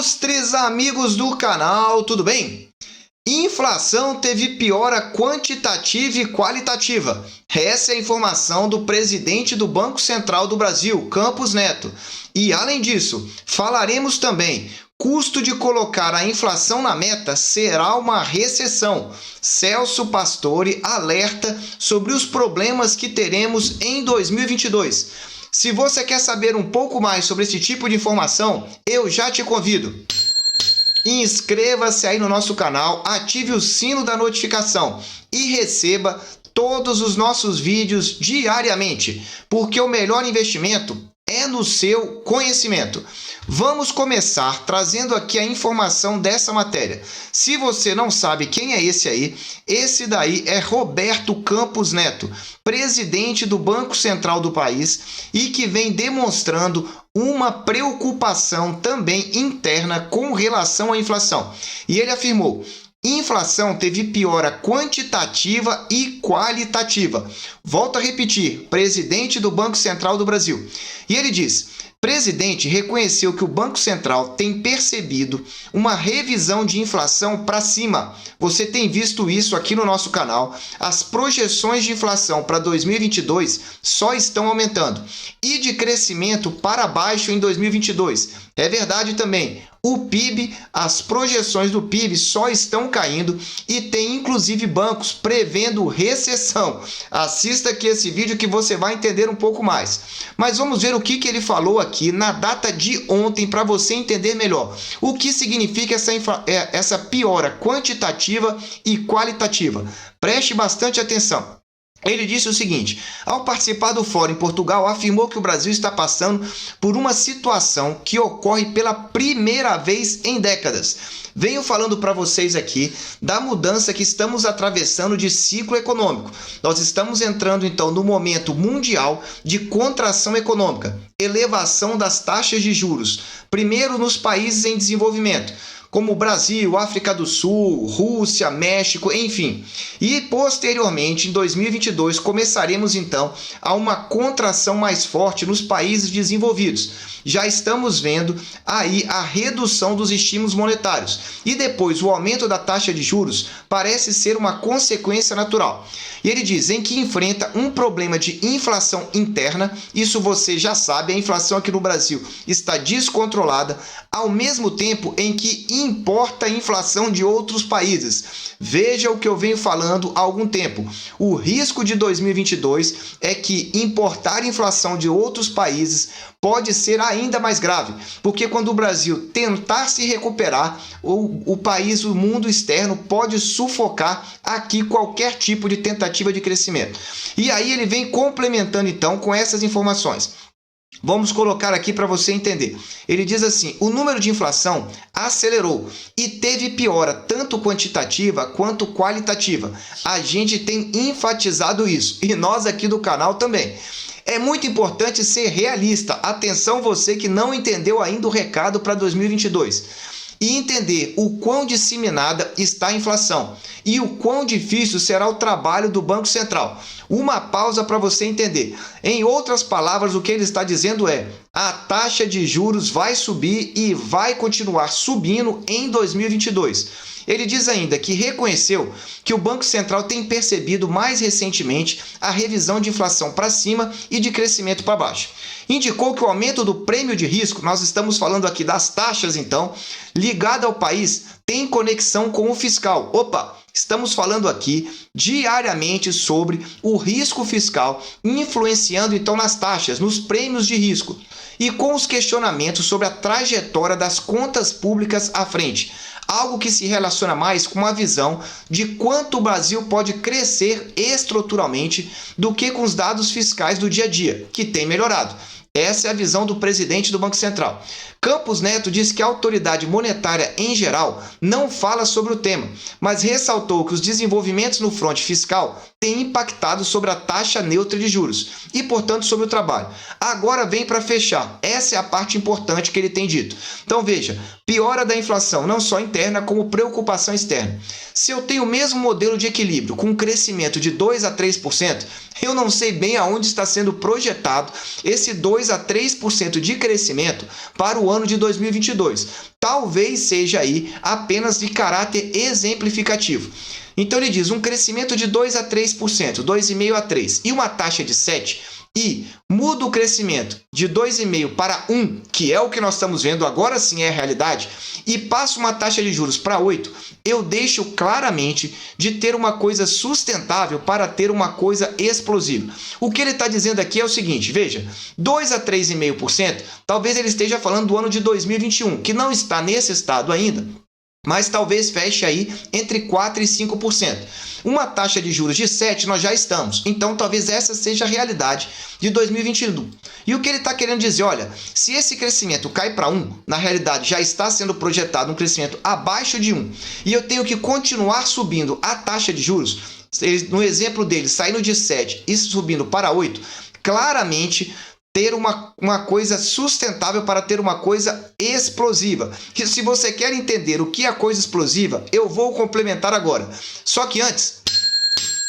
Ilustres amigos do canal, tudo bem? Inflação teve piora quantitativa e qualitativa. Essa é a informação do presidente do Banco Central do Brasil, Campos Neto. E além disso, falaremos também: custo de colocar a inflação na meta será uma recessão. Celso Pastore alerta sobre os problemas que teremos em 2022. Se você quer saber um pouco mais sobre esse tipo de informação, eu já te convido. Inscreva-se aí no nosso canal, ative o sino da notificação e receba todos os nossos vídeos diariamente, porque o melhor investimento é no seu conhecimento. Vamos começar trazendo aqui a informação dessa matéria. Se você não sabe quem é esse aí, esse daí é Roberto Campos Neto, presidente do Banco Central do país e que vem demonstrando uma preocupação também interna com relação à inflação. E ele afirmou: inflação teve piora quantitativa e qualitativa. Volto a repetir, presidente do Banco Central do Brasil. E ele diz: presidente reconheceu que o Banco Central tem percebido uma revisão de inflação para cima. Você tem visto isso aqui no nosso canal. As projeções de inflação para 2022 só estão aumentando. E de crescimento para baixo em 2022. É verdade também. O PIB, as projeções do PIB só estão caindo e tem inclusive bancos prevendo recessão. Assista aqui esse vídeo que você vai entender um pouco mais. Mas vamos ver o que ele falou aqui na data de ontem para você entender melhor o que significa essa piora quantitativa e qualitativa. Preste bastante atenção. Ele disse o seguinte: ao participar do Fórum em Portugal, afirmou que o Brasil está passando por uma situação que ocorre pela primeira vez em décadas. Venho falando para vocês aqui da mudança que estamos atravessando de ciclo econômico. Nós estamos entrando então no momento mundial de contração econômica, elevação das taxas de juros, primeiro nos países em desenvolvimento, como Brasil, África do Sul, Rússia, México, enfim. E posteriormente, em 2022, começaremos então a uma contração mais forte nos países desenvolvidos. Já estamos vendo aí a redução dos estímulos monetários. E depois o aumento da taxa de juros parece ser uma consequência natural. E ele diz em que enfrenta um problema de inflação interna. Isso você já sabe, a inflação aqui no Brasil está descontrolada, ao mesmo tempo em que importa a inflação de outros países. Veja o que eu venho falando há algum tempo. O risco de 2022 é que importar inflação de outros países pode ser ainda mais grave, porque quando o Brasil tentar se recuperar, o país, o mundo externo pode sufocar aqui qualquer tipo de tentativa de crescimento. E aí ele vem complementando então com essas informações. Vamos colocar aqui para você entender. Ele diz assim: o número de inflação acelerou e teve piora tanto quantitativa quanto qualitativa. A gente tem enfatizado isso e nós aqui do canal também. É muito importante ser realista. Atenção você que não entendeu ainda o recado para 2022. E entender o quão disseminada está a inflação e o quão difícil será o trabalho do Banco Central. Uma pausa para você entender. Em outras palavras, o que ele está dizendo é: a taxa de juros vai subir e vai continuar subindo em 2022. Ele diz ainda que reconheceu que o Banco Central tem percebido mais recentemente a revisão de inflação para cima e de crescimento para baixo. Indicou que o aumento do prêmio de risco, nós estamos falando aqui das taxas então, ligado ao país, tem conexão com o fiscal. Opa! Estamos falando aqui diariamente sobre o risco fiscal influenciando então nas taxas, nos prêmios de risco e com os questionamentos sobre a trajetória das contas públicas à frente. Algo que se relaciona mais com a visão de quanto o Brasil pode crescer estruturalmente do que com os dados fiscais do dia a dia, que tem melhorado. Essa é a visão do presidente do Banco Central. Campos Neto disse que a autoridade monetária em geral não fala sobre o tema, mas ressaltou que os desenvolvimentos no fronte fiscal têm impactado sobre a taxa neutra de juros e, portanto, sobre o trabalho. Agora vem para fechar. Essa é a parte importante que ele tem dito. Então veja, piora da inflação não só interna como preocupação externa. Se eu tenho o mesmo modelo de equilíbrio com um crescimento de 2 a 3%, eu não sei bem aonde está sendo projetado esse 2 2 a 3% de crescimento para o ano de 2022. Talvez seja aí apenas de caráter exemplificativo. Então ele diz um crescimento de 2 a 3%, 2,5 a 3%, e uma taxa de 7%, e muda o crescimento de 2,5 para 1, que é o que nós estamos vendo, agora sim é a realidade, e passa uma taxa de juros para 8, eu deixo claramente de ter uma coisa sustentável para ter uma coisa explosiva. O que ele está dizendo aqui é o seguinte, veja, 2 a 3,5%, talvez ele esteja falando do ano de 2021, que não está nesse estado ainda, mas talvez feche aí entre 4% e 5%. Uma taxa de juros de 7% nós já estamos, então talvez essa seja a realidade de 2021. E o que ele está querendo dizer, olha, se esse crescimento cai para 1, na realidade já está sendo projetado um crescimento abaixo de 1, e eu tenho que continuar subindo a taxa de juros, no exemplo dele, saindo de 7 e subindo para 8, claramente ter uma coisa sustentável para ter uma coisa explosiva. E se você quer entender o que é coisa explosiva, eu vou complementar agora. Só que antes,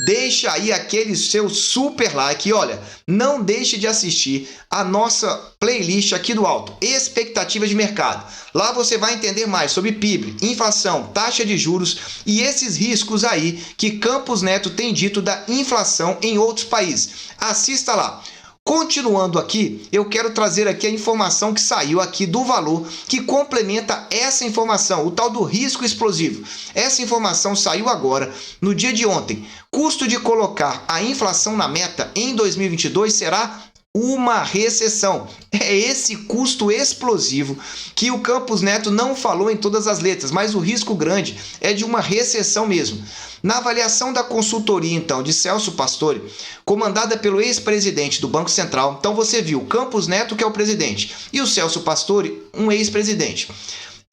deixa aí aquele seu super like e olha, não deixe de assistir a nossa playlist aqui do alto, Expectativas de Mercado. Lá você vai entender mais sobre PIB, inflação, taxa de juros e esses riscos aí que Campos Neto tem dito da inflação em outros países. Assista lá. Continuando aqui, eu quero trazer aqui a informação que saiu aqui do valor que complementa essa informação, o tal do risco explosivo. Essa informação saiu agora, no dia de ontem. Custo de colocar a inflação na meta em 2022 será uma recessão. É esse custo explosivo que o Campos Neto não falou em todas as letras, mas o risco grande é de uma recessão mesmo. Na avaliação da consultoria, então, de Celso Pastore, comandada pelo ex-presidente do Banco Central, então você viu Campos Neto, que é o presidente, e o Celso Pastore, um ex-presidente,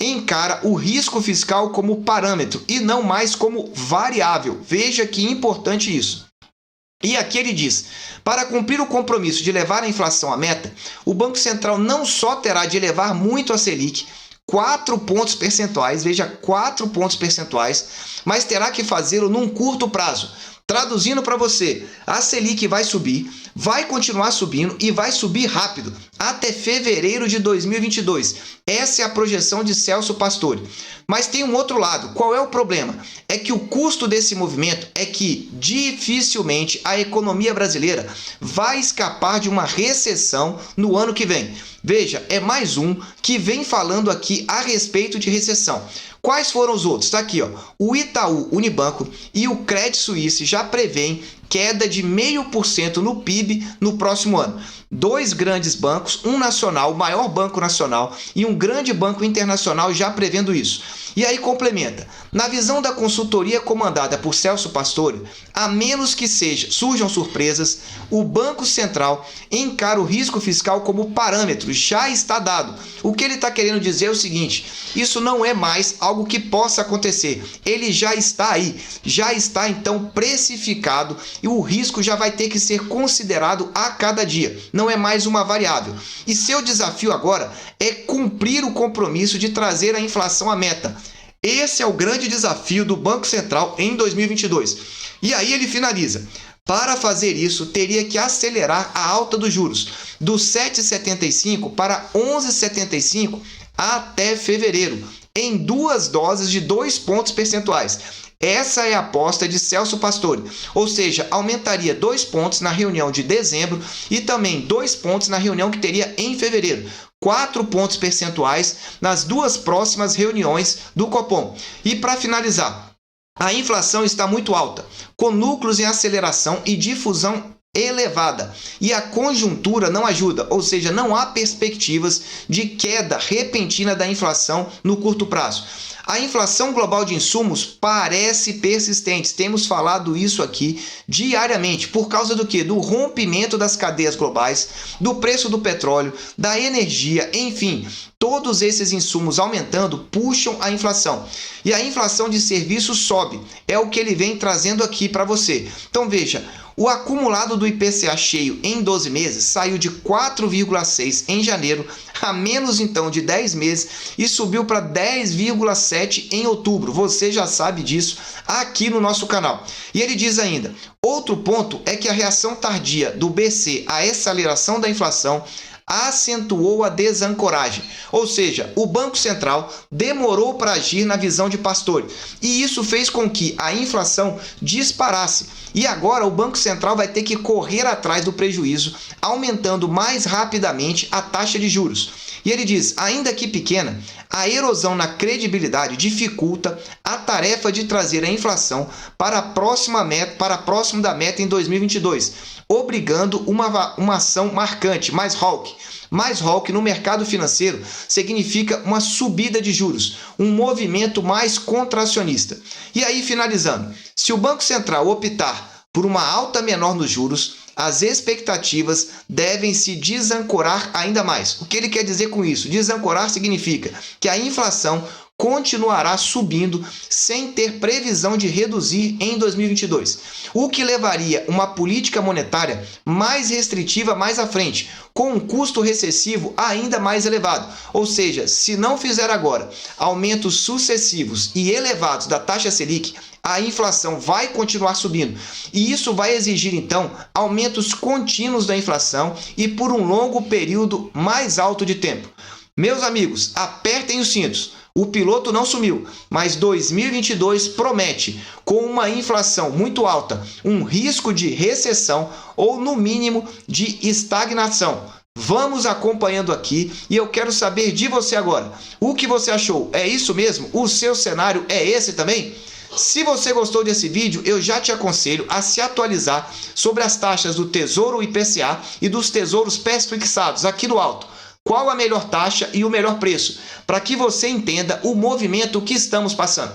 encara o risco fiscal como parâmetro e não mais como variável. Veja que importante isso. E aqui ele diz, para cumprir o compromisso de levar a inflação à meta, o Banco Central não só terá de elevar muito a Selic, 4 pontos percentuais, veja, 4 pontos percentuais, mas terá que fazê-lo num curto prazo. Traduzindo para você, a Selic vai subir, vai continuar subindo e vai subir rápido, até fevereiro de 2022. Essa é a projeção de Celso Pastore. Mas tem um outro lado. Qual é o problema? É que o custo desse movimento é que dificilmente a economia brasileira vai escapar de uma recessão no ano que vem. Veja, é mais um que vem falando aqui a respeito de recessão. Quais foram os outros? Está aqui, ó. O Itaú Unibanco e o Credit Suisse já prevêem queda de 0,5% no PIB no próximo ano. Dois grandes bancos, um nacional, o maior banco nacional, e um grande banco internacional já prevendo isso. E aí complementa. Na visão da consultoria comandada por Celso Pastore, a menos que surjam surpresas, o Banco Central encara o risco fiscal como parâmetro, já está dado. O que ele está querendo dizer é o seguinte, isso não é mais algo que possa acontecer, ele já está aí, já está então precificado e o risco já vai ter que ser considerado a cada dia, não é mais uma variável. E seu desafio agora é cumprir o compromisso de trazer a inflação à meta. Esse é o grande desafio do Banco Central em 2022. E aí ele finaliza. Para fazer isso, teria que acelerar a alta dos juros, dos 7,75 para 11,75 até fevereiro, em 2 doses de 2 pontos percentuais. Essa é a aposta de Celso Pastore, ou seja, aumentaria 2 pontos na reunião de dezembro e também 2 pontos na reunião que teria em fevereiro. 4 pontos percentuais nas 2 próximas reuniões do Copom. E para finalizar, a inflação está muito alta, com núcleos em aceleração e difusão elevada, e a conjuntura não ajuda, ou seja, não há perspectivas de queda repentina da inflação no curto prazo. A inflação global de insumos parece persistente, temos falado isso aqui diariamente, por causa do quê? Do rompimento das cadeias globais, do preço do petróleo, da energia, enfim, todos esses insumos aumentando puxam a inflação. E a inflação de serviços sobe, é o que ele vem trazendo aqui para você. Então veja, o acumulado do IPCA cheio em 12 meses saiu de 4,6 em janeiro a menos então de 10 meses e subiu para 10,7 em outubro. Você já sabe disso aqui no nosso canal. E ele diz ainda, outro ponto é que a reação tardia do BC à aceleração da inflação acentuou a desancoragem. Ou seja, o Banco Central demorou para agir na visão de Pastore, e isso fez com que a inflação disparasse. E agora o Banco Central vai ter que correr atrás do prejuízo, aumentando mais rapidamente a taxa de juros. E ele diz, ainda que pequena, a erosão na credibilidade dificulta a tarefa de trazer a inflação para próximo da meta em 2022, obrigando uma ação marcante, mais hawk. Mais hawk no mercado financeiro significa uma subida de juros, um movimento mais contracionista. E aí, finalizando, se o Banco Central optar por uma alta menor nos juros, as expectativas devem se desancorar ainda mais. O que ele quer dizer com isso? Desancorar significa que a inflação continuará subindo sem ter previsão de reduzir em 2022, o que levaria uma política monetária mais restritiva mais à frente, com um custo recessivo ainda mais elevado. Ou seja, se não fizer agora aumentos sucessivos e elevados da taxa Selic, a inflação vai continuar subindo, e isso vai exigir então aumentos contínuos da inflação e por um longo período mais alto de tempo. Meus amigos, apertem os cintos. O piloto não sumiu, mas 2022 promete, com uma inflação muito alta, um risco de recessão ou, no mínimo, de estagnação. Vamos acompanhando aqui e eu quero saber de você agora. O que você achou? É isso mesmo? O seu cenário é esse também? Se você gostou desse vídeo, eu já te aconselho a se atualizar sobre as taxas do Tesouro IPCA e dos tesouros pré-fixados aqui no alto. Qual a melhor taxa e o melhor preço, para que você entenda o movimento que estamos passando.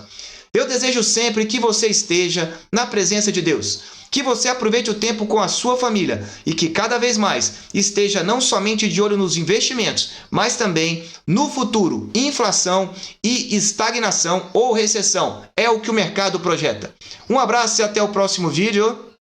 Eu desejo sempre que você esteja na presença de Deus, que você aproveite o tempo com a sua família e que cada vez mais esteja não somente de olho nos investimentos, mas também no futuro. Inflação e estagnação ou recessão é o que o mercado projeta. Um abraço e até o próximo vídeo.